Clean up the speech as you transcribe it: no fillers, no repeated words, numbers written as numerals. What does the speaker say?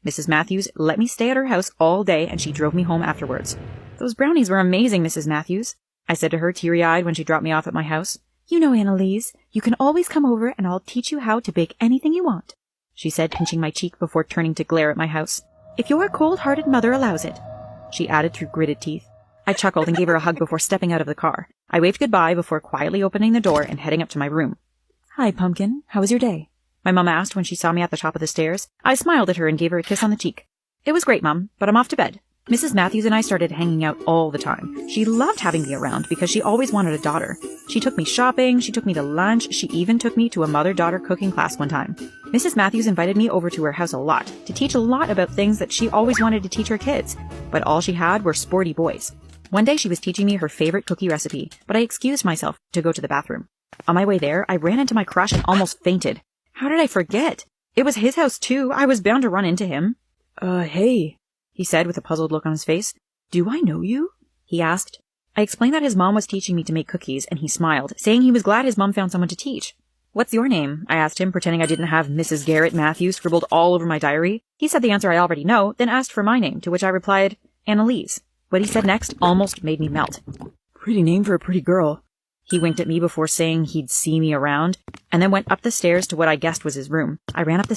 Mrs. Matthews let me stay at her house all day, and she drove me home afterwards. Those brownies were amazing, Mrs. Matthews, I said to her teary-eyed when she dropped me off at my house. You know, Annalise, you can always come over and I'll teach you how to bake anything you want, she said, pinching my cheek before turning to glare at my house. If your cold-hearted mother allows it, she added through gritted teeth. I chuckled and gave her a hug before stepping out of the car. I waved goodbye before quietly opening the door and heading up to my room. Hi, Pumpkin. How was your day? My mum asked when she saw me at the top of the stairs. I smiled at her and gave her a kiss on the cheek. It was great, Mum, but I'm off to bed. Mrs. Matthews and I started hanging out all the time. She loved having me around because she always wanted a daughter. She took me shopping, she took me to lunch, she even took me to a mother-daughter cooking class one time. Mrs. Matthews invited me over to her house a lot, to teach a lot about things that she always wanted to teach her kids, but all she had were sporty boys. One day she was teaching me her favorite cookie recipe, but I excused myself to go to the bathroom. On my way there, I ran into my crush and almost fainted. How did I forget? It was his house too. I was bound to run into him. Hey, he said with a puzzled look on his face. Do I know you? He asked. I explained that his mom was teaching me to make cookies, and he smiled, saying he was glad his mom found someone to teach. What's your name? I asked him, pretending I didn't have Mrs. Garrett Matthews scribbled all over my diary. He said the answer I already know, then asked for my name, to which I replied, Annalise. What he said next almost made me melt. Pretty name for a pretty girl. He winked at me before saying he'd see me around, and then went up the stairs to what I guessed was his room. I ran up the